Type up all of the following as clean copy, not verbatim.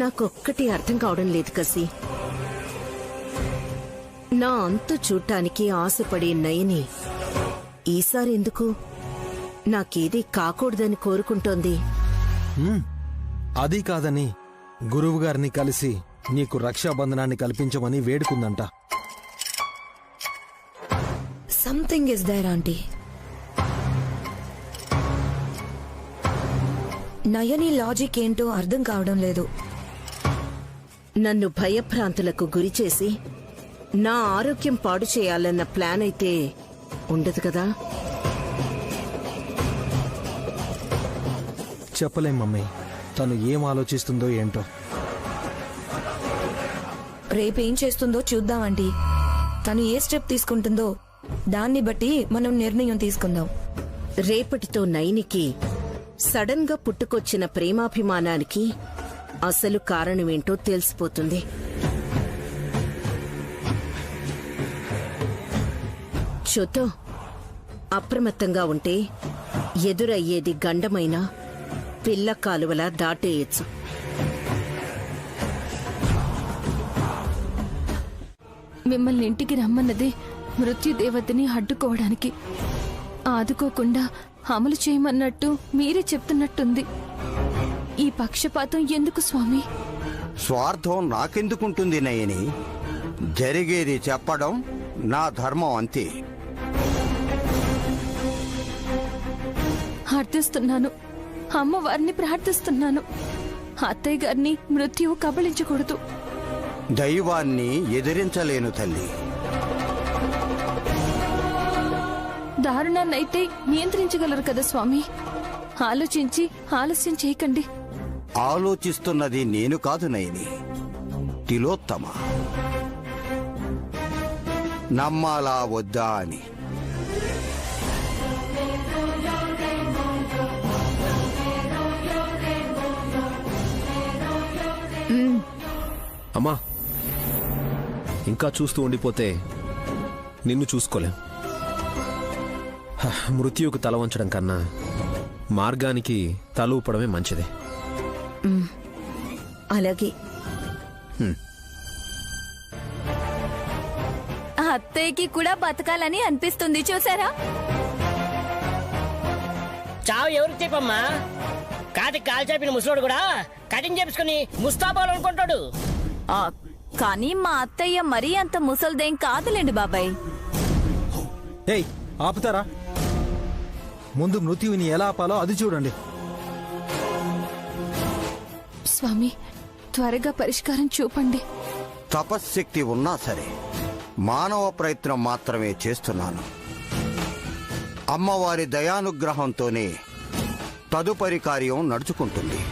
నాకొక్కటి అర్థం కావడం లేదు కసి. నా అంతు చూడటానికి ఆశపడే నయని ఈసారి ఎందుకు నాకేదీ కాకూడదని కోరుకుంటోంది? అది కాదని గురువుగారిని కలిసి నీకు రక్షాబంధనాన్ని కల్పించమని వేడుకుందంట. Something is there aunty. Nayani logic ఏంటో అర్థం కావడం లేదు. నన్ను భయభ్రాంతులకు గురిచేసి నా ఆరోగ్యం పాడు చేయాలన్న ప్లాన్ అయితే ఉండదు కదా? చెప్పలేం మమ్మీ, తను ఏం ఆలోచిస్తుందో ఏంటో. రేపేం చేస్తుందో చూద్దామంటీ. తను ఏ స్టెప్ తీసుకుంటుందో దాన్ని బట్టి మనం నిర్ణయం తీసుకుందాం. రేపటితో నయనికి సడన్ గా పుట్టుకొచ్చిన ప్రేమాభిమానానికి అసలు కారణమేంటో తెలిసిపోతుంది. చూద్దాం. అప్రమత్తంగా ఉంటే ఎదురయ్యేది గండమైన పిల్ల కాలువలా దాటేయచ్చు. మిమ్మల్ని ఇంటికి రమ్మన్నదే మృత్యుదేవతని అడ్డుకోవడానికి. ఆదుకోకుండా అమలు చేయమన్నట్టు మీరే చెప్తున్నట్టుంది. ఈ పక్షపాతం ఎందుకు స్వామి? స్వార్థం నాకెందుకుంటుంది నయని? జరిగేది చెప్పడం నా ధర్మం అంతే. అర్థిస్తున్నాను, అమ్మవారిని ప్రార్థిస్తున్నాను. అత్తయ్య గారిని మృత్యువు కబళించకూడదు. దైవాన్ని ఎదిరించలేను తల్లి. దారుణాన్నైతే నియంత్రించగలరు కదా స్వామి. ఆలోచించి ఆలస్యం చేయకండి. ఆలోచిస్తున్నది నేను కాదు నయని, తిలోత్తమ. నమ్మాలా వద్దా అని. అమ్మా, ఇంకా చూస్తూ ఉండిపోతే నిన్ను చూసుకోలేం. మృత్యువుకు తల వంచడం కన్నా మార్గానికి తల ఊపడమే మంచిది. అలాగే. అత్తయ్యకి కూడా బతకాలని అనిపిస్తుంది, చూసారా? చావు ఎవరికి చెప్పమ్మా? కాటికి కాలు చెప్పిన ముసలోడు కూడా కటింగ్ చేపించుకుని ముస్తాబాలనుకుంటాడు. కానీ మా అత్తయ్య మరీ అంత ముసల్దేం కాదులేండి బాబాయ్. ఏయ్, ఆపుతారా? ముందు మృత్యువుని ఎలా ఆపాలో అది చూడండి. స్వామి, త్వరగా పరిష్కారం చూపండి. తపశ్శక్తి ఉన్నా సరే మానవ ప్రయత్నం మాత్రమే చేస్తున్నాను. అమ్మవారి దయానుగ్రహంతోనే తదుపరి కార్యం నడుచుకుంటుంది.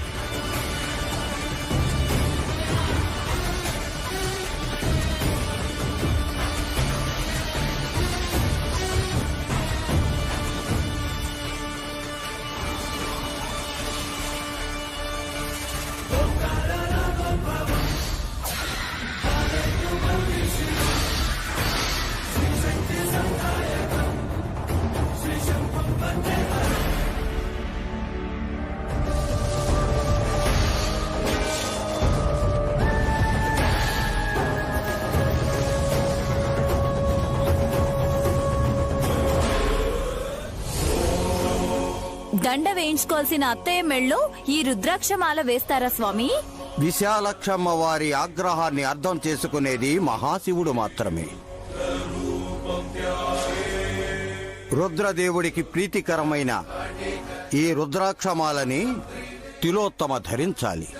దండ వేయించుకోవాల్సిన అత్తయ్య మెళ్ళో ఈ రుద్రాక్షమాల వేస్తారా స్వామి? విశాలక్షమ్మ వారి ఆగ్రహాన్ని అర్థం చేసుకునేది మహాశివుడు మాత్రమే. రుద్రదేవుడికి ప్రీతికరమైన ఈ రుద్రాక్షమాలని తిలోత్తమ ధరించాలి.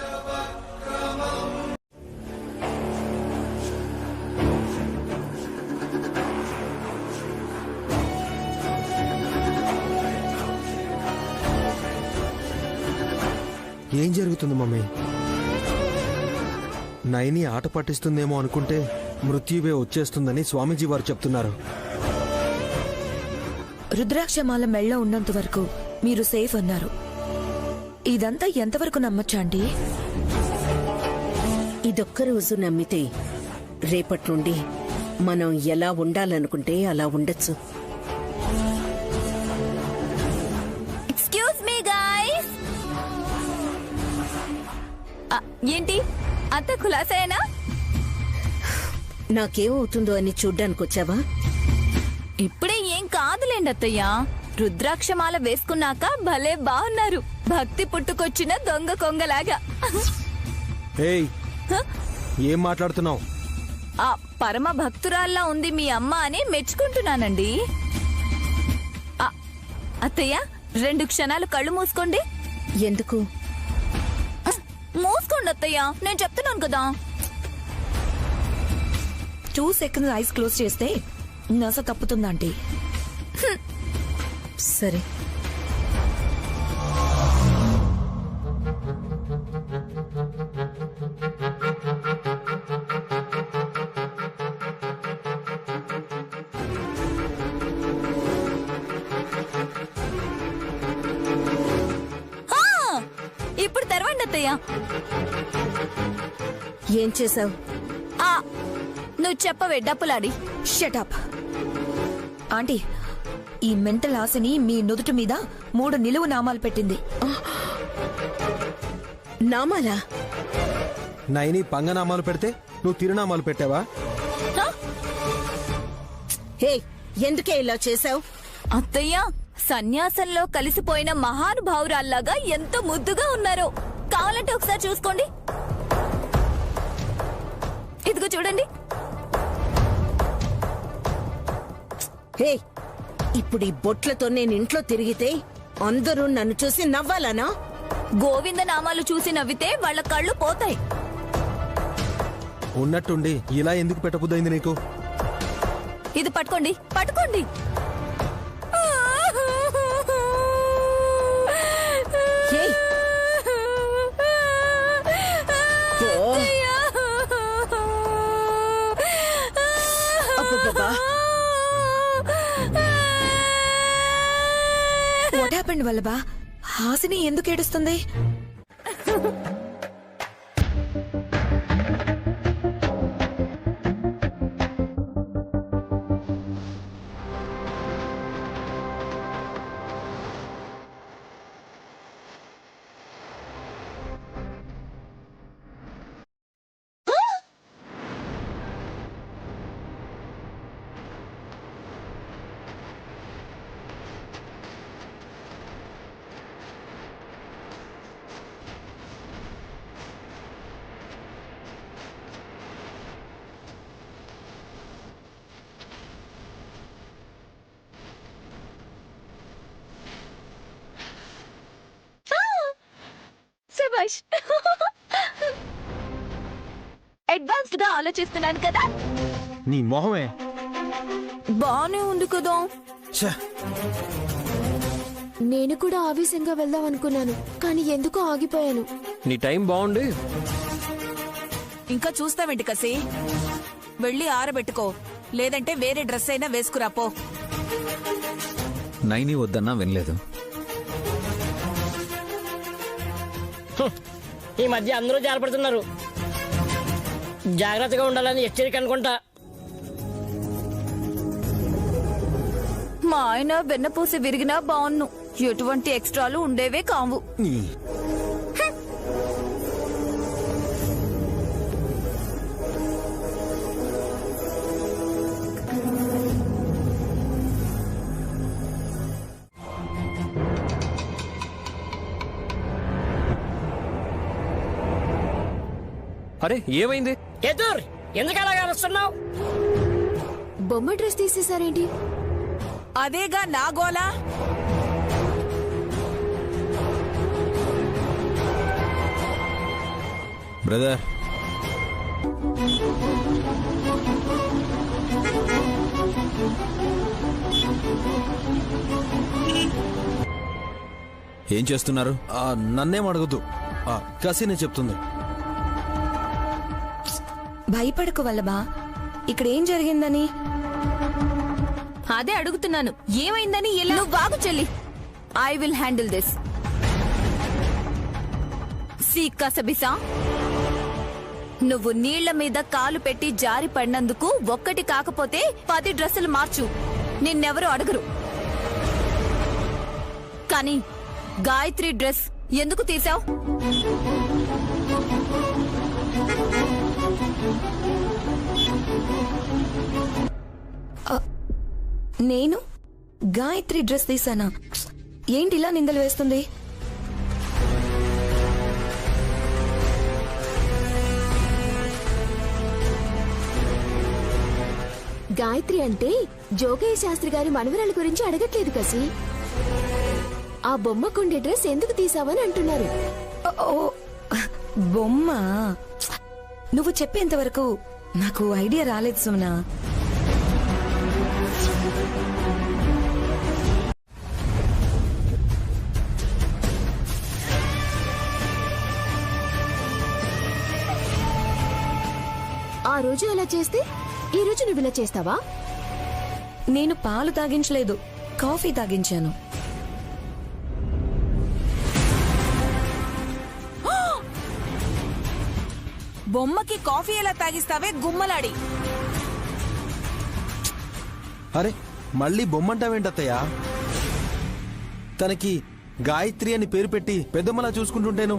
ఏం జరుగుతుంది మమ్మీ? నయని ఆట పట్టిస్తుందేమో అనుకుంటే మృత్యువే వచ్చేస్తుందని స్వామీజీ వారు చెప్తున్నారు. రుద్రాక్షమాల మెళ్ళ ఉన్నంత వరకు మీరు సేఫ్ అన్నారు. ఇదంతా ఎంతవరకు నమ్మచ్చాండి? ఇదొక్క రోజు నమ్మితే రేపటి నుండి మనం ఎలా ఉండాలనుకుంటే అలా ఉండొచ్చు. ఎక్స్క్యూజ్ మీ గైస్, ఏంటి అంత ఖులాసైనా? నాకేమవుతుందో అని చూడ్డానికి వచ్చావా? ఇప్పుడే ఏం కాదులేండి అత్తయ్య. రుద్రాక్షమాల వేసుకున్నాక భలే బాగున్నారు, భక్తి పుట్టుకొచ్చిన దొంగ కొంగలాగా. ఏయ్, ఏం మాట్లాడుతున్నావు? ఆ పరమ భక్తురాల్లా ఉంది మీ అమ్మ అని మెచ్చుకుంటున్నానండి. అత్తయ్య 2 క్షణాలు కళ్ళు మూసుకోండి. ఎందుకు? మూసుకోండి అత్తయ్య, నేను చెప్తున్నాను కదా. 2 seconds ఐస్ క్లోజ్ చేస్తే నస తప్పుతుందంటే. సరే. ఇప్పుడు తెరవండి అత్తయ్య. ఏం చేసావు? నువ్వు చెప్పవే డప్పులాడి. Shut up aunty. ఈ మెంటల్ ఆశని మీ నుదుటి మీద 3 నిలువు నామాలు పెట్టింది. నామాలా? నైని పంగనామాలు పెడితే నువ్వు తిరునామాలు పెట్టావా? హే, ఎందుకే ఇలా చేసావు? అత్తయ్య సన్యాసంలో కలిసిపోయిన మహానుభావురాల్లాగా ఎంత ముద్దుగా ఉన్నారో. కావాలంటే ఒకసారి చూసుకోండి. ఇదిగో చూడండి. హే, ఇప్పుడు ఈ బొట్లతో నేను ఇంట్లో తిరిగితే అందరూ నన్ను చూసి నవ్వాలనా? గోవింద నామాలు చూసి నవ్వితే వాళ్ళ కళ్ళు పోతాయి. ఉన్నట్టుండి ఇలా ఎందుకు పెట్టబుద్దయింది నీకు? ఇది పట్టుకోండి, పట్టుకోండి. హే, ఓ, అబ్బబ్బబ్బా. What happened వల్లభా? హాసిని ఎందుకు ఏడుస్తుంది? అడ్వాన్స్డ్ గా ఆలోచిస్తున్నాను కదా. నీ మొహమే. బానే ఉంది కదా. ఛే, నేను కూడా ఆవేశంగా వెళ్దాం అనుకున్నాను, కానీ ఎందుకో ఆగిపోయాను. నీ టైం బాగుండి. ఇంకా చూస్తావేంటి కసి? వెళ్ళి ఆరబెట్టుకో, లేదంటే వేరే డ్రెస్ అయినా వేసుకురాపో. నైని వద్దన్నా వినలేదు. ఈ మధ్య అందరూ జారపడుతున్నారు. జాగ్రత్తగా ఉండాలని హెచ్చరిక అనుకుంటా. మా ఆయన వెన్నపూసి విరిగినా బాగున్ను, ఎటువంటి ఎక్స్ట్రాలు ఉండేవే కావు. అరే ఏమైంది? ఎదుర్ ఎందుకు అలాగా వస్తున్నావు? బొమ్మ డ్రెస్ తీసేసారేంటి? అదేగా నా గోలా. బ్రదర్, ఏం చేస్తున్నారు? నన్నేం అడగద్దు, కసినే చెప్తుంది. భయపడకు వల్లభా. ఇక్కడ ఏం జరిగిందని? అదే అడుగుతున్నాను, ఏమైందని? ఎలా? నువ్వు బాగు చెల్లి. I will handle this. కసబిసా, నువ్వు నీళ్ల మీద కాలు పెట్టి జారి పడినందుకు 1 కాకపోతే 10 డ్రెస్సులు మార్చు, నిన్నెవరూ అడగరు. కానీ గాయత్రి డ్రెస్ ఎందుకు తీసావు? నేను గాయత్రి డ్రెస్ తీసానా? ఏంటి ఇలా నిందలు వేస్తుంది? గాయత్రి అంటే జోగయ్య శాస్త్రి గారి మనవరాల గురించి అడగట్లేదు కసి. ఆ బొమ్మకుండే డ్రెస్ ఎందుకు తీసావని అంటున్నారు. ఓ బొమ్మ, నువ్వు చెప్పేంత వరకు నాకు ఐడియా రాలేదు సుమనా. ఆ రోజు అలా చేస్తే ఈ రోజు నువ్వు ఇలా చేస్తావా? నేను పాలు తాగించలేదు, కాఫీ తాగించాను. బొమ్మకి కాఫీ ఎలా తాగిస్తావే గుమ్మలాడి? అరే మళ్ళీ బొమ్మంటావేంటత్తయ్యా? తనకి గాయత్రి అని పేరు పెట్టి పెద్దమ్మలా చూసుకుంటుంటేను.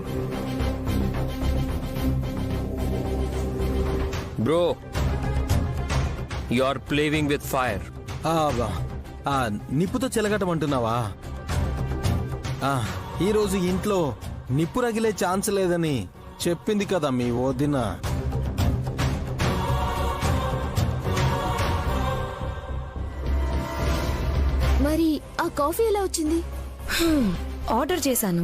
Bro, you are playing with fire. నిప్పుతో చెలగటమంటున్నావా? ఈరోజు ఇంట్లో నిప్పు రగిలే ఛాన్స్ లేదని చెప్పింది కదా మీ వదిన. మరి ఆ కాఫీ ఎలా వచ్చింది? ఆర్డర్ చేశాను.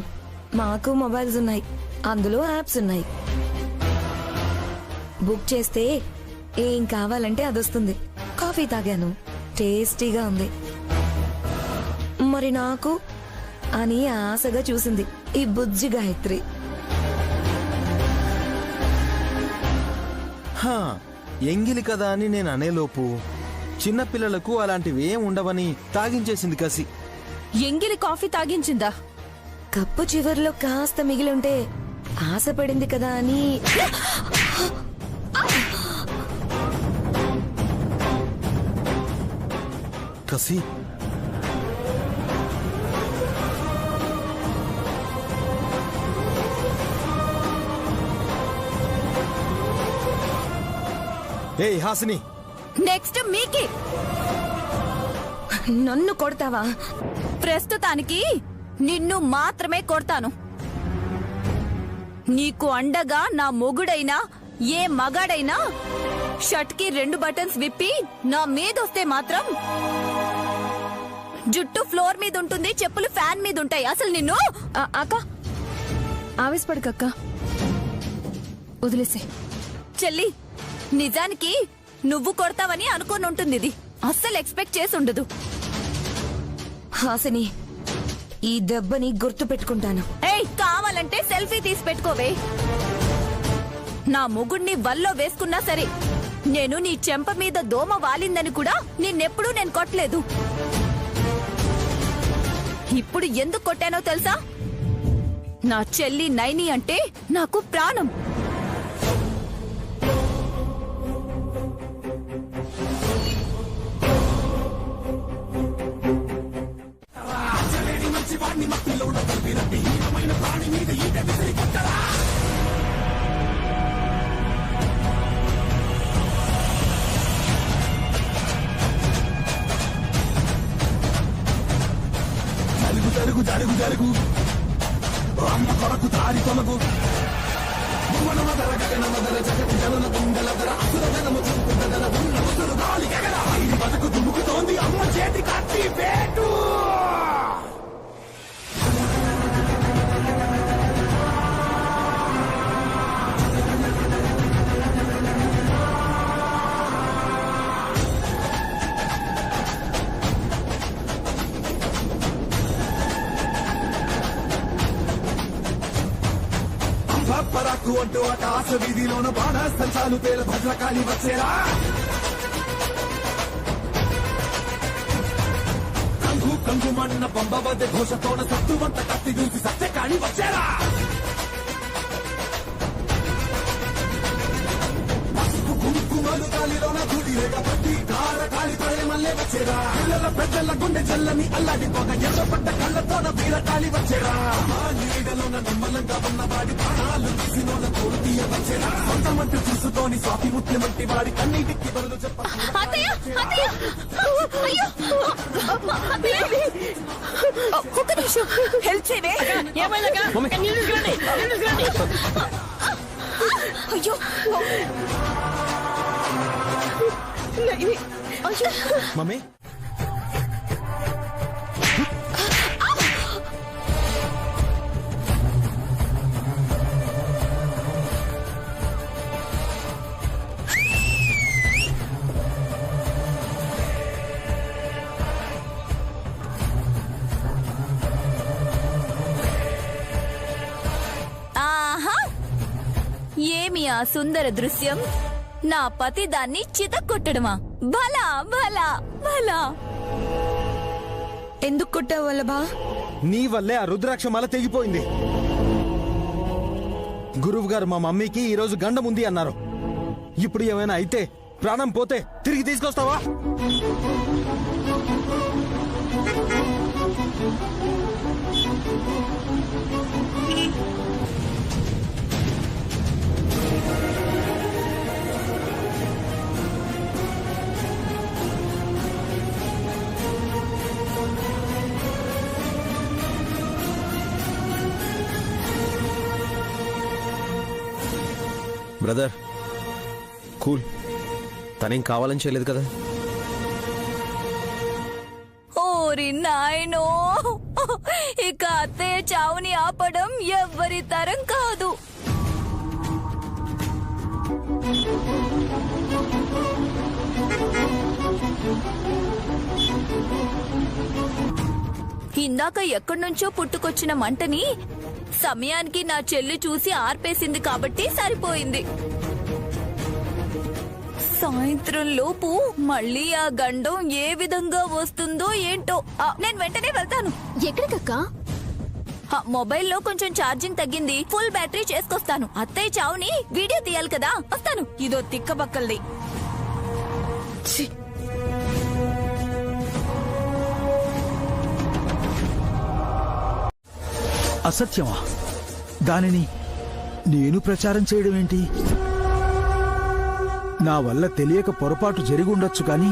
మాకు మొబైల్స్ ఉన్నాయి, అందులో యాప్స్ ఉన్నాయి. బుక్ చేస్తే ఏం కావాలంటే అది వస్తుంది. కాఫీ తాగాను, టేస్టీగా ఉంది. మరి నాకు అని ఆశగా చూసింది ఈ బుజ్జి గాయత్రి. ఎంగిలి కదా అని నేను అనేలోపు చిన్నపిల్లలకు అలాంటివి ఏం ఉండవని తాగించేసింది కసి. ఎంగిలి కాఫీ తాగించిందా? కప్పు చివర్లో కాస్త మిగిలి ఉంటే ఆశపడింది కదా అని. కసి ఏయ్ హాసిని, నెక్స్ట్ మీకి. నన్ను కొడతావా? ప్రస్తుతానికి నిన్ను మాత్రమే కొడతాను. నీకు అండగా నా మొగుడైనా ఏ మగాడైనా షర్ట్ కి 2 బటన్స్ విప్పి నా మీదొస్తే మాత్రం జుట్టు ఫ్లోర్ మీద ఉంటుంది, చెప్పులు ఫ్యాన్ మీద ఉంటాయి. అసలు నిన్ను అక్క ఆవేశపడకక్క, వదిలేసే. చెల్లి, నిజానికి నువ్వు కొడతావని అనుకోని ఉంటుంది. ఇది అస్సలు ఎక్స్పెక్ట్ చేసి ఉండదు. హాసిని, ఈ దెబ్బని గుర్తు పెట్టుకుంటాను. ఏయ్, కావాలంటే సెల్ఫీ తీసి పెట్టుకోవే. నా మొగుడిని వల్లో వేసుకున్నా సరే, నేను నీ చెంప మీద దోమ వాలిందని కూడా నిన్నెప్పుడూ నేను కొట్టలేదు. ఇప్పుడు ఎందుకు కొట్టానో తెలుసా? నా చెల్లి నైని అంటే నాకు ప్రాణం. జరుగు జరుగు జరుగు అమ్మ కొరకు దారి తొలగు బతుకు దుముకుతోంది అమ్మ చేతి కత్తి పేటు. పరాకు అంటూ ఆకాశ వీధిలోన బాణాస్తంచాలు పేరు భద్రకాళి వచ్చేరా. కంగు కంగుమన్న పంబవద్ద ఘోషతోన సత్తువంత కత్తి దూసి సత్యకాళి వచ్చేరా. పసుపు కుంకుమలు గాలిలోన గుడి రేగబట్టి కార కాలి ప్రేమల్లే వచ్చేరా. పిల్లల పెద్దల గుండె జల్లని అల్లాడి పోగ ఎర్రపడ్డ కళ్ళతోన కీలకాలి వచ్చేరా నీడలోన నిమ్మలంగా ఉన్నవాడి ప్రాణాలు తీసినోళ్ళ కోర్తీయ వచ్చేరా సొంతమంటూ చూసుకొని స్వాతి ముఖ్యమంత్రి వాడి కన్నీటికి బదులు చెప్ప ఒక్క నిమిషం హెల్ప్ చేయవే. అయ్యో మమ్మీ ఆహా, ఏమి ఆ సుందర దృశ్యం! నా పతి దాన్ని చితక్కొట్టడమా? భలా భలా భలా! ఎందుకు కొట్టావు వల్లభా? నీ వల్లే ఆ రుద్రాక్షమాల తెగిపోయింది. గురువు గారు మా మమ్మీకి ఈ రోజు గండం ఉంది అన్నారు. ఇప్పుడు ఏమైనా అయితే ప్రాణం పోతే తిరిగి తీసుకొస్తావా? బ్రదర్ కూల్, తనేం కావాలని చేయలేదు కదా. ఓరి నాయనో, ఇక అత్తయ్య చావుని ఆపడం ఎవ్వరి తరం కాదు. ఇందాక ఎక్కడి నుంచో పుట్టుకొచ్చిన మంటని సమయానికి నా చెల్లి చూసి ఆర్పేసింది కాబట్టి సరిపోయింది. సాయంత్రం లోపు మళ్ళీ ఆ గండం ఏ విధంగా వస్తుందో ఏంటో. నేను వెంటనే వెళ్తాను. ఎక్కడికక్కా? మొబైల్లో కొంచెం ఛార్జింగ్ తగ్గింది, ఫుల్ బ్యాటరీ చేసుకొస్తాను. అత్తయ్య చావుని వీడియో తీయాలి కదా, వస్తాను. ఇదో తిక్కబక్కల్ది. అసత్యమా? దానిని నేను ప్రచారం చేయడం ఏంటి? నా వల్ల తెలియక పొరపాటు జరిగుండొచ్చు కానీ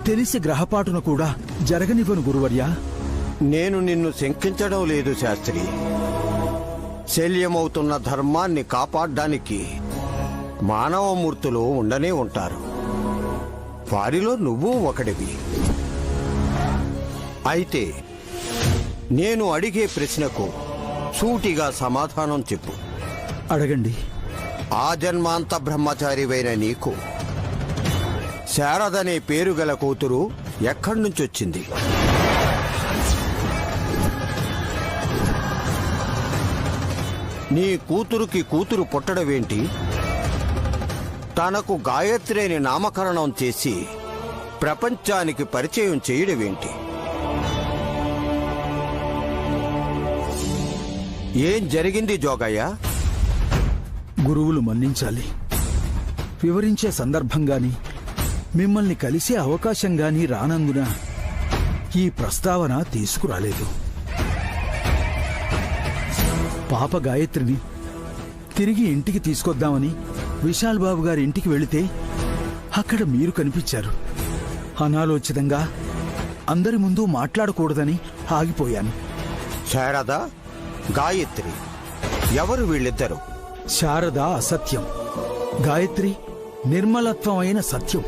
తెలిసి గ్రహపాటును కూడా జరగనివ్వను గురువర్యా. నేను నిన్ను శంకించడం లేదు శాస్త్రి. శల్యమవుతున్న ధర్మాన్ని కాపాడ్డానికి మానవమూర్తులు ఉండనే ఉంటారు. వారిలో నువ్వు ఒకడివి. అయితే నేను అడిగే ప్రశ్నకు సూటిగా సమాధానం చెప్పు. అడగండి. ఆ జన్మాంత బ్రహ్మచారివైన నీకు శారదనే పేరు గల కూతురు ఎక్కడి నుంచొచ్చింది? నీ కూతురుకి కూతురు పుట్టడమేంటి? తనకు గాయత్రి అని నామకరణం చేసి ప్రపంచానికి పరిచయం చేయడమేంటి? ఏం జరిగింది జోగయ్య? గురువులు మన్నించాలి. వివరించే సందర్భంగాని మిమ్మల్ని కలిసే అవకాశంగాని రానందున ఈ ప్రస్తావన తీసుకురాలేదు. పాప గాయత్రిని తిరిగి ఇంటికి తీసుకొద్దామని విశాల్ బాబు గారి ఇంటికి వెళితే అక్కడ మీరు కనిపించారు. అనాలోచితంగా అందరి ముందు మాట్లాడకూడదని ఆగిపోయాను. శారద, గాయత్రి ఎవరు వీళ్ళిద్దరు? శారద అసత్యం, గాయత్రి నిర్మలత్వమైన సత్యం.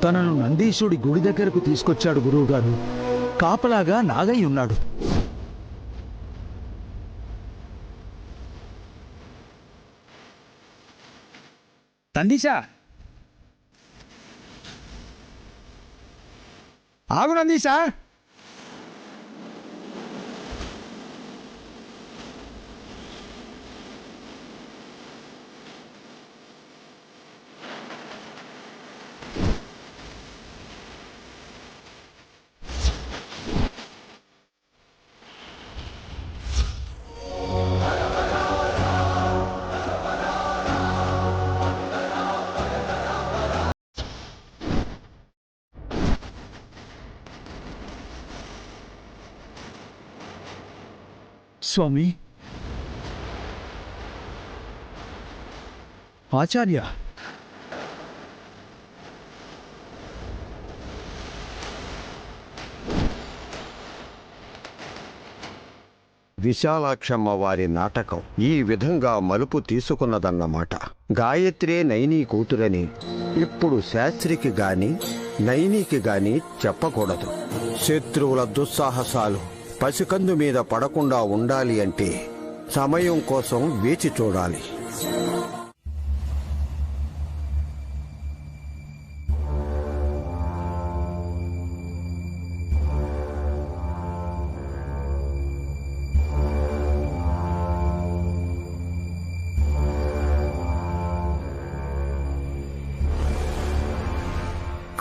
తనను నందీశుడి గుడి దగ్గరకు తీసుకొచ్చాడు గురువుగారు. కాపలాగా నాగయ్య ఉన్నాడు. నందీశా, ఆగు నందీశా. స్వామి ఆచార్య విశాలాక్షమ్మ వారి నాటకం ఈ విధంగా మలుపు తీసుకున్నదన్నమాట. గాయత్రే నైనీ కూతురని ఇప్పుడు శాస్త్రికి గాని నైనీకి గాని చెప్పకూడదు. శత్రువుల దుస్సాహసాలు పసికందు మీద పడకుండా ఉండాలి అంటే సమయం కోసం వేచి చూడాలి.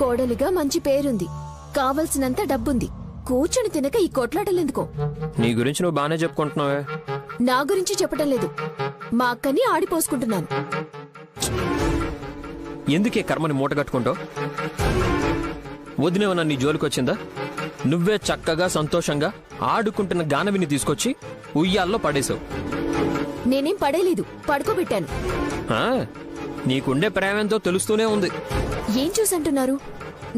కోడలిగా మంచి పేరుంది, కావలసినంత డబ్బుంది. కూర్చుని తినక ఈ కొట్లాటలెందుకో? నీ గురించి నువ్వు బాగానే చెప్పుకుంటున్నావే. నా గురించి చెప్పటం లేదు, మా అక్కని ఆడిపోసుకుంటున్నాను. ఎందుకే కర్మని మూటగట్టుకుంటావు? వదినేమన్నా నీ జోలికొచ్చిందా? నువ్వే చక్కగా సంతోషంగా ఆడుకుంటున్న గానవిని తీసుకొచ్చి ఉయ్యాల్లో పడేశావు. నేనేం పడేలేదు, పడుకోబెట్టాను. నీకుండే ప్రేమేంతో తెలుస్తూనే ఉంది. ఏం చూసంటున్నారు?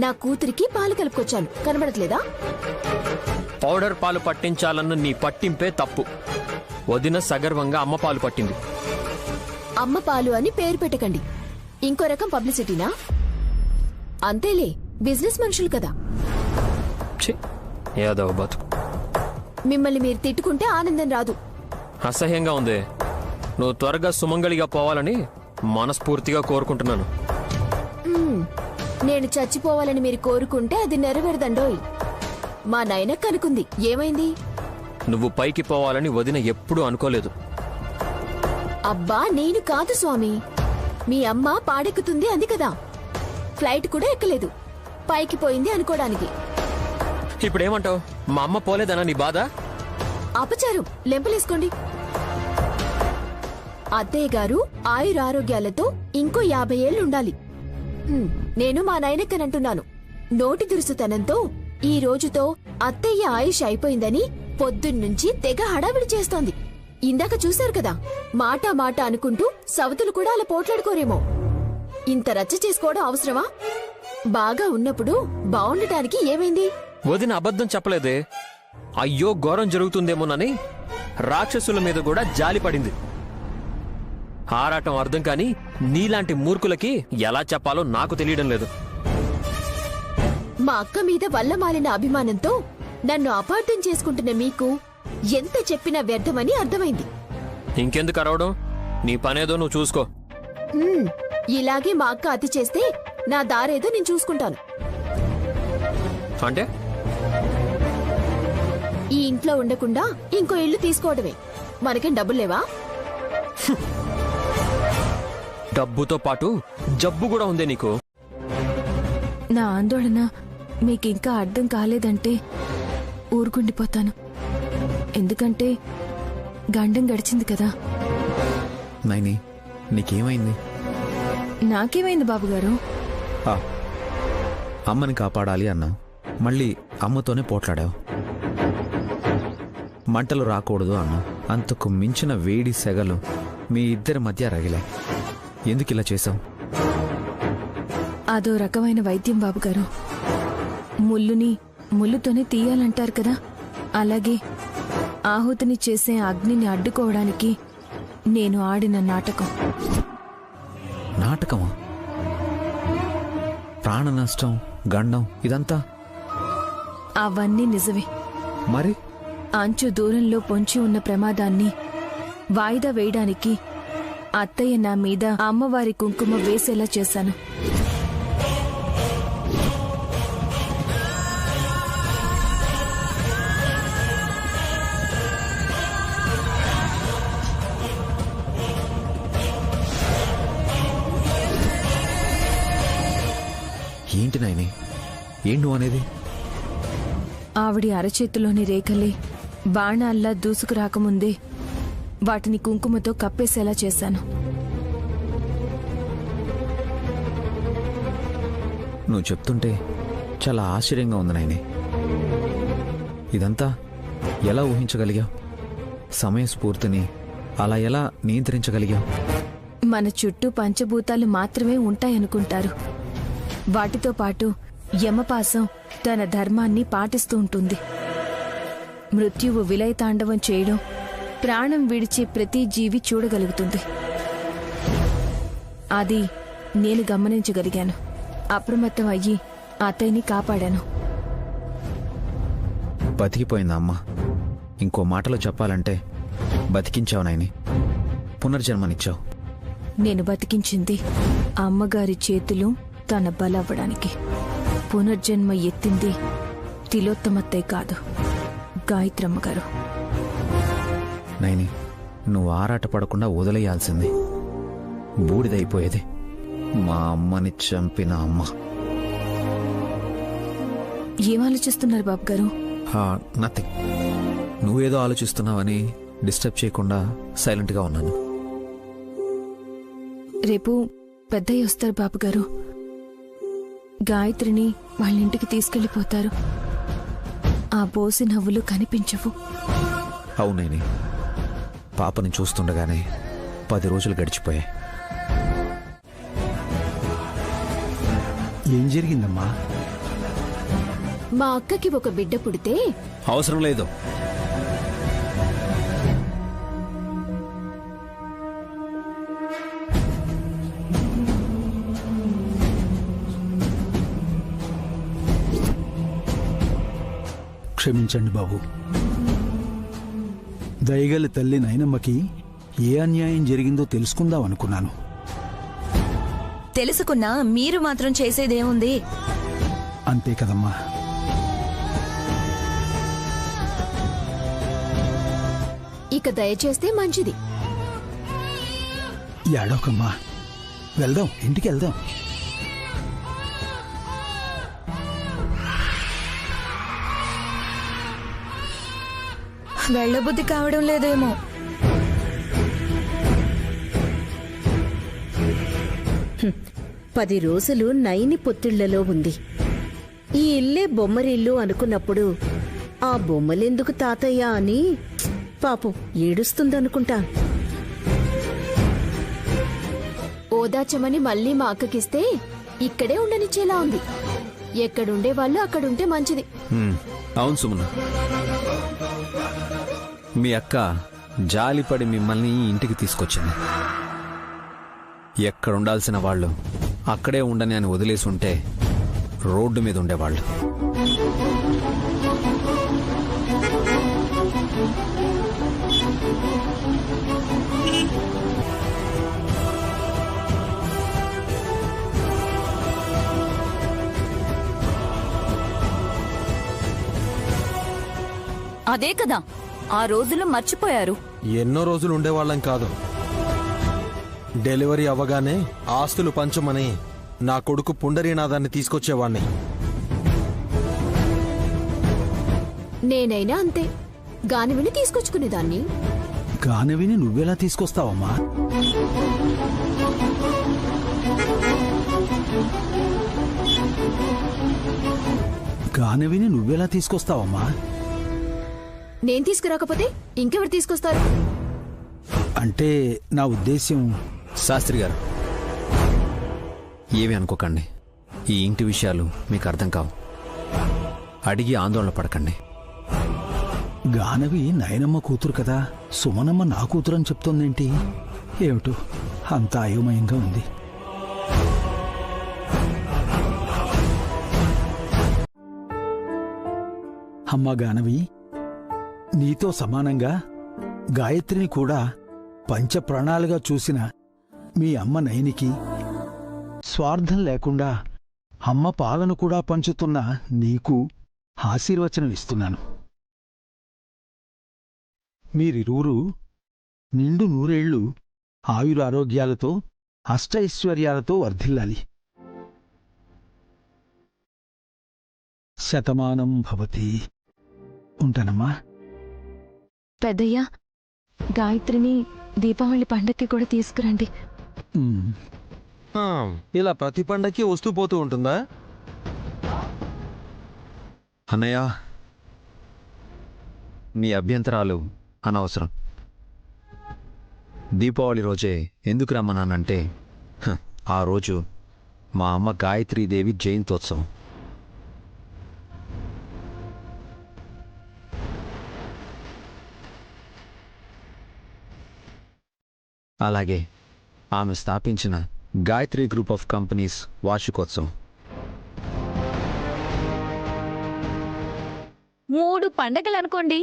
నా కూతురికి పాలు కలుపుకొచ్చాను, కనబడట్లేదా? పౌడర్ పాలు పట్టించాలన్న నీ పట్టింపే తప్పు. వదిన సగర్వంగా అమ్మ పాలు పట్టింది. అమ్మ పాలు అని పేరు పెట్టకండి, ఇంకో రకం పబ్లిసిటీనా? అంతేలే, బిజినెస్ మనుషులు కదా. ఏదో బతుకు. మిమ్మల్ని మీరు తిట్టుకుంటే ఆనందం రాదు. అసహ్యంగా ఉంది. నువ్వు త్వరగా సుమంగళిగా పోవాలని మనస్ఫూర్తిగా కోరుకుంటున్నాను. నేను చచ్చిపోవాలని మీరు కోరుకుంటే అది నెరవేరదండోయ్. మా నాయనక్క అనుకుంది, ఏమైంది? నువ్వు పైకి పోవాలని వదిన ఎప్పుడూ అనుకోలేదు. అబ్బా, నేను కాదు స్వామి, మీ అమ్మ పాడెక్కుతుంది అంది కదా. ఫ్లైట్ కూడా ఎక్కలేదు, పైకి పోయింది అనుకోవడానికి. ఇప్పుడేమంటావు? మా అమ్మ పోలేదనా నీ బాధ? అపచారం, లెంపలేసుకోండి. అత్తయ్య గారు ఆయురారోగ్యాలతో ఇంకో 50 ఏళ్లుండాలి. నేను మా నాయనక్కనంటున్నాను. నోటి దురుసుతనంతో ఈ రోజుతో అత్తయ్య ఆయుష్ అయిపోయిందని పొద్దున్నుంచి తెగ హడావిడి చేస్తోంది. ఇందాక చూశారు కదా, మాట మాట అనుకుంటూ సవతులు కూడా అలా పోట్లాడుకోరేమో. ఇంత రచ్చ చేసుకోవడం అవసరమా? బాగా ఉన్నప్పుడు బావుండటానికి ఏమైంది? వదిన అబద్ధం చెప్పలేదే. అయ్యో ఘోరం జరుగుతుందేమోనని రాక్షసుల మీద కూడా జాలిపడింది. ఆరాటం అర్థం కాని నీలాంటి మూర్ఖులకి ఎలా చెప్పాలో నాకు తెలియడం లేదు. మా అక్క మీద వల్లమాలిన అభిమానంతో నన్ను అపార్థం చేసుకుంటున్న మీకు ఎంత చెప్పినా వ్యర్థమని అర్థమైంది. ఇంకెందుకు అరవడం? నీ పనేదో నువ్వు చూసుకో. ఇలాగే మా అక్క అతి చేస్తే నా దారేదో నేను చూసుకుంటాను. అంటే ఈ ఇంట్లో ఉండకుండా ఇంకో ఇల్లు తీసుకోవడమే. మనకేం డబ్బులేవా? డబ్బుతో పాటు జబ్బు కూడా ఉందే నీకు. నా ఆందోళన మీకింకా అర్థం కాలేదంటే ఊరుకుండిపోతాను. ఎందుకంటే గండం గడిచింది కదా. నైని, నీకేమైంది? నాకేమైంది బాబుగారు? అమ్మని కాపాడాలి అన్నావు, మళ్ళీ అమ్మతోనే పోట్లాడావు. మంటలు రాకూడదు అన్నావు, అంతకు మించిన వేడి సెగలు మీ ఇద్దరి మధ్య రగిలాయి. ఎందుకు ఇలా చేశావు? అదో రకమైన వైద్యం బాబుగారు. ముల్లుని ముల్లుతోనే తీయాలంటారు కదా, అలాగే ఆహుతిని చేసే అగ్నిని అడ్డుకోవడానికి నేను ఆడిన నాటకం. నాటకమా? ప్రాణ నష్టం, గండం, ఇదంతా అవన్నీ నిజమే. మరి అంచు దూరంలో పొంచి ఉన్న ప్రమాదాన్ని వాయిదా వేయడానికి అత్తయ్య నా మీద అమ్మవారి కుంకుమ వేసేలా చేశాను. ఏంటి నాయని, ఏం నువ్వు అనేది? ఆవిడి అరచేతిలోని రేఖలే బాణాల్లా దూసుకురాకముందే వాటిని కుంకుమతో కప్పేసేలా చేశాను. నువ్వు చెప్తుంటే చాలా ఆశ్చర్యంగా ఉంది నాయని. ఇదంతా ఎలా ఊహించగలిగావు? సమయస్ఫూర్తిని అలా ఎలా నియంత్రించగలిగాం? మన చుట్టూ పంచభూతాలు మాత్రమే ఉంటాయనుకుంటారు. వాటితో పాటు యమపాసం తన ధర్మాన్ని పాటిస్తూ ఉంటుంది. మృత్యువు విలయతాండవం చేయడం ప్రాణం విడిచే ప్రతి జీవి చూడగలుగుతుంది. అది నేను గమనించగలిగాను. అప్రమత్తం అయ్యి అత్తయ్యని కాపాడాను. బతికిపోయిందా అమ్మ? ఇంకో మాటలో చెప్పాలంటే బతికించావు నాయని, పునర్జన్మనిచ్చావు. నేను బతికించింది అమ్మగారి చేతులు తన బలవ్వడానికి. పునర్జన్మ ఎత్తింది తిలోత్తమత్తయ్య కాదు, గాయత్రమ్మ గారు. నైని, నువ్వు ఆరాటపడకుండా వదిలేయాల్సింది. బూడిదైపోయేది మా అమ్మని చంపిన అమ్మ. ఏం ఆలోచిస్తున్నారు బాబు గారు? నథింగ్. నువ్వేదో ఆలోచిస్తున్నావని డిస్టర్బ్ చేయకుండా సైలెంట్గా ఉన్నాను. రేపు పెద్దయ్య వస్తారు బాబు గారు. గాయత్రిని వాళ్ళ ఇంటికి తీసుకెళ్లిపోతారు. ఆ బోసి నవ్వులు కనిపించవు. అవునైని, పాపని చూస్తుండగానే 10 రోజులు గడిచిపోయాయి. ఏం జరిగిందమ్మా? మా అక్కకి ఒక బిడ్డ పుడితే అవసరం లేదు. క్షమించండి బాబు. దయగల తల్లి నైనమ్మకి ఏ అన్యాయం జరిగిందో తెలుసుకుందాం అనుకున్నాను. తెలుసుకున్నా మీరు మాత్రం చేసేదేముంది? అంతే కదమ్మా. ఇక దయచేస్తే మంచిది. ఏడోకమ్మా, వెళ్దాం, ఇంటికి వెళ్దాం. వెళ్ళబుద్ధి కావడం లేదేమో. హ్మ్. 10 రోజులు నైని పొత్తిళ్లలో ఉంది. ఈ ఇల్లే బొమ్మరిల్లు అనుకున్నప్పుడు ఆ బొమ్మలెందుకు తాతయ్య అని పాపం ఏడుస్తుందనుకుంటా. ఓదాచమని మళ్ళీ మా అక్కకిస్తే ఇక్కడే ఉండనిచ్చేలా ఉంది. ఎక్కడుండే వాళ్ళు అక్కడుంటే మంచిది. అవును సుమన, మీ అక్క జాలిపడి మిమ్మల్ని ఇంటికి తీసుకొచ్చింది. ఎక్కడుండాల్సిన వాళ్ళు అక్కడే ఉండని అని వదిలేసి ఉంటే రోడ్డు మీద ఉండేవాళ్ళు. అదే కదా, ఆ రోజులు మర్చిపోయారు. ఎన్నో రోజులు ఉండేవాళ్ళం కాదు. డెలివరీ అవ్వగానే ఆస్తులు పంచమని నా కొడుకు పుండరీనాథాన్ని తీసుకొచ్చేవాణ్ణి. నేనైనా అంతే, గానివిని తీసుకొచ్చుకునేదాన్ని. గానవిని నువ్వెలా తీసుకొస్తావమ్మా? గానవిని నువ్వెలా తీసుకొస్తావమ్మా? నేను తీసుకురాకపోతే ఇంకెవరు తీసుకొస్తారు? అంటే నా ఉద్దేశ్యం. శాస్త్రి గారు, ఏమీ అనుకోకండి. ఈ ఇంటి విషయాలు మీకు అర్థం కావు. అడిగి ఆందోళన పడకండి. గానవి నయనమ్మ కూతురు కదా, సుమనమ్మ నా కూతురు అని చెప్తోందేంటి? ఏమిటో అంత అయోమయంగా ఉంది. అమ్మా గానవి, నీతో సమానంగా గాయత్రిని కూడా పంచప్రాణాలుగా చూసిన మీ అమ్మ నయనికి స్వార్థం లేకుండా అమ్మ పాలను కూడా పంచుతున్న నీకు ఆశీర్వచనం ఇస్తున్నాను. మీరిరువురు నిండు 100 ఏళ్లు ఆయురారోగ్యాలతో అష్టైశ్వర్యాలతో వర్ధిల్లాలి. శతమానం భవతి. ఉంటానమ్మా. పెద్దయ్య, గాయత్రిని దీపావళి పండక్కి కూడా తీసుకురండి. ఇలా ప్రతి పండక్కి వస్తూ పోతూ ఉంటుందా? అన్నయ్య, మీ అభ్యంతరాలు అనవసరం. దీపావళి రోజే ఎందుకు రమ్మన్నానంటే ఆ రోజు మా అమ్మ గాయత్రీదేవి జయంతోత్సవం. అలాగే ఆమె స్థాపించిన గాయత్రి గ్రూప్ ఆఫ్ కంపెనీస్ వార్షికోత్సవం. 3 పండగలు అనుకోండి,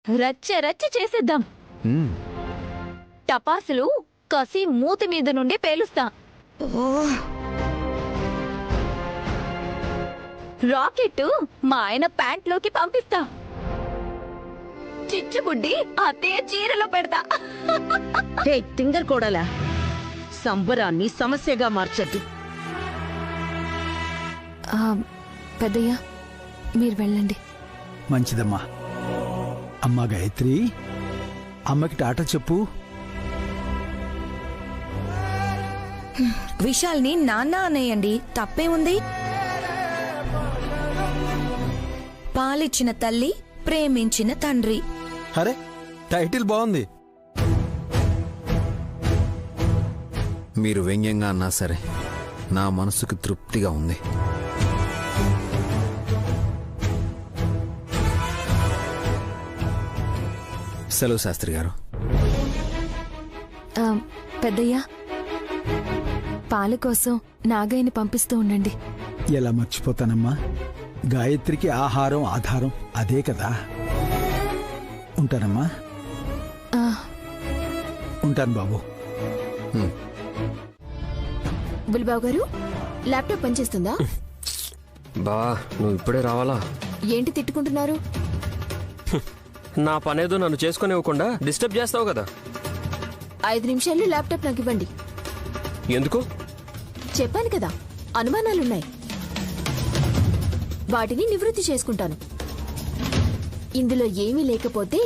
రచ్చ రచ్చ చేసేద్దాం. టపాసులు కసి మూతి మీద నుండి పేలుస్తా. రాకెట్ మా ఆయన ప్యాంట్లోకి పంపిస్తా. చిచ్చుబుడ్డి అత్తయ్య చీరలో పెడతా. హే తింగర్ కోడలా, సంబరాన్ని సమస్యగా మార్చద్దు. పెద్దయ్య మీరు వెళ్ళండి. మంచిదమ్మా. అమ్మా గాయత్రి, అమ్మకి టాటా చెప్పు. విశాల్ని నాన్న అనేయండి, తప్పే ఉంది. పాలిచ్చిన తల్లి, ప్రేమించిన తండ్రి. అరే టైటిల్ బాగుంది. మీరు వ్యంగ్యంగా అన్నా సరే నా మనసుకు తృప్తిగా ఉంది. సెలవు శాస్త్రి గారు. పెద్దయ్య, పాల కోసం నాగయ్యని పంపిస్తూ ఉండండి. ఎలా మర్చిపోతానమ్మా, గాయత్రికి ఆహారం ఆధారం అదే కదా. ఉంటానమ్మా. ఉంటాను బాబు. బుల్బాబు గారు, ల్యాప్టాప్ పనిచేస్తుందా? బా నువ్వు ఇప్పుడే రావాలా? ఏంటి తిట్టుకుంటున్నారు? నా పనేదో నన్ను చేసుకునివ్వకుండా డిస్టర్బ్ చేస్తావు కదా. 5 నిమిషాల్లో ల్యాప్టాప్ నాకు ఇవ్వండి. ఎందుకు? చెప్పాను కదా, అనుమానాలున్నాయి. వాటిని నివృత్తి చేసుకుంటాను. ఇందులో ఏమీ లేకపోతే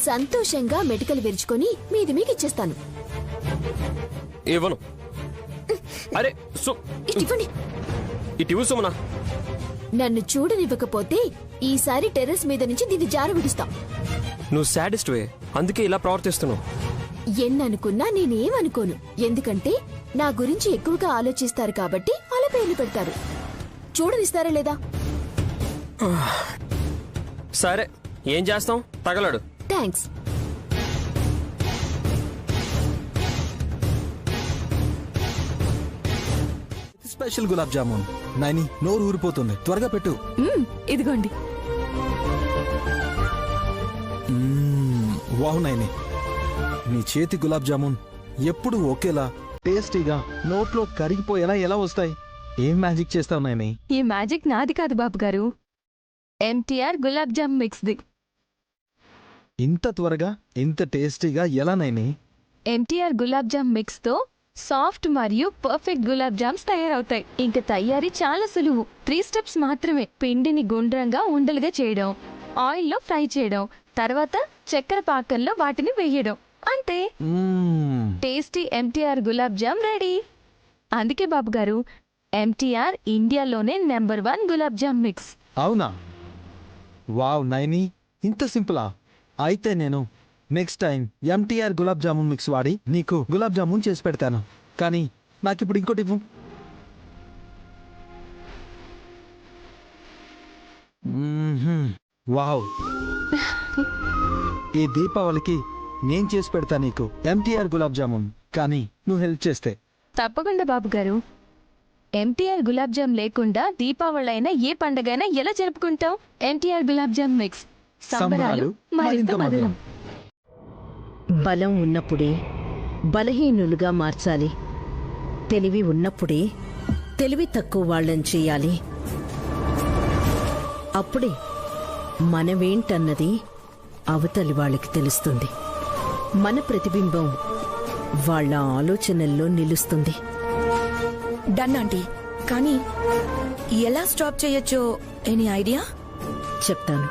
సంతోషంగా మెటికలు విరుచుకొని మీది మీకు ఇచ్చేస్తాను. ఇవ్వను. అరే ఇవ్వండి. ఇటు సుమనా. నన్ను చూడనివ్వకపోతే ఈసారి టెర్రస్ మీద నుంచి దీన్ని జార విడిస్తాం. నువ్వు సాడిస్ట్ వే, అందుకే ఇలా ప్రవర్తిస్తున్నావు. ఎన్ననుకున్నా నేనేమనుకోను. ఎందుకంటే నా గురించి ఎక్కువగా ఆలోచిస్తారు కాబట్టి అలా పేర్లు పెడతారు. చూడనిస్తారా లేదా? సరే, ఏం చేస్తాం? తగలడు. థ్యాంక్స్. స్పెషల్ గులాబ్ జామున్. నైని నోరు ఊరిపోతుంది, త్వరగా పెట్టు. ఇదిగోండి. వాహు నైని, నీ చేతి గులాబ్ జామున్ ఎప్పుడు ఒకేలా టేస్టీగా నోట్లో కరిగిపోయేలా ఎలా వస్తాయి? ఏం మ్యాజిక్ చేస్తావు నైని? ఈ మ్యాజిక్ నాది కాదు బాబు గారు, ఎంటీఆర్ గులాబ్ జామ్ మిక్స్ది. ఇంత త్వరగా ఇంత టేస్టీగా ఎలా నైని? ఎంటీఆర్ గులాబ్ జామ్ మిక్స్ తో సాఫ్ట్ మరియు పర్ఫెక్ట్ గులాబ్ జామ్స్ తయారవుతాయి. ఇంక తయారీ చాలా సులువు. 3 స్టెప్స్ మాత్రమే. పిండిని గుండ్రంగా ఉండలుగా చేయడం, ఆయిల్లో ఫ్రై చేయడం, తర్వాత చక్కెర పాకంలో వాటిని వేయడం. అంతే, tasty MTR gulab jam ready. అందుకే బాబు గారు, ఎంటీఆర్ ఇండియాలోనే నెంబర్ 1 గులాబ్ జామ్ మిక్స్. అవునా? వావ్ నైని, ఇంత సింపులా? అయితే నేను next time MTR gulab jamun mix వాడి నీకు గులాబ్ జామున్ చేసి పెడతాను. కానీ నాకిప్పుడు ఇంకోటి ఇవ్వు. వావ్, ఈ దీపావళికి నేను చేసి పెడతా నీకు ఎంటీఆర్ గులాబ్ జామున్. కానీ నువ్వు హెల్ప్ చేస్తే. తప్పకుండా బాబు గారు. ఎంటీఆర్ గులాబ్ జామ్ లేకుండా దీపావళి అయినా ఏ పండగైనా ఎలా జరుపుకుంటాం? ఎంటీఆర్ గులాబ్ జామ్ మిక్స్, సంబరాలు మరింత మధురం. బలం ఉన్నప్పుడే బలహీనులుగా మార్చాలి. తెలివి ఉన్నప్పుడే తెలివి తక్కువ వాళ్ళని చేయాలి. అప్పుడే మనమేంటన్నది అవతలి వాళ్ళకి తెలుస్తుంది. మన ప్రతిబింబం వాళ్ళ ఆలోచనల్లో నిలుస్తుంది. Done aunty. కానీ ఎలా స్టాప్ చేయొచ్చో ఎనీ ఐడియా? చెప్తాను.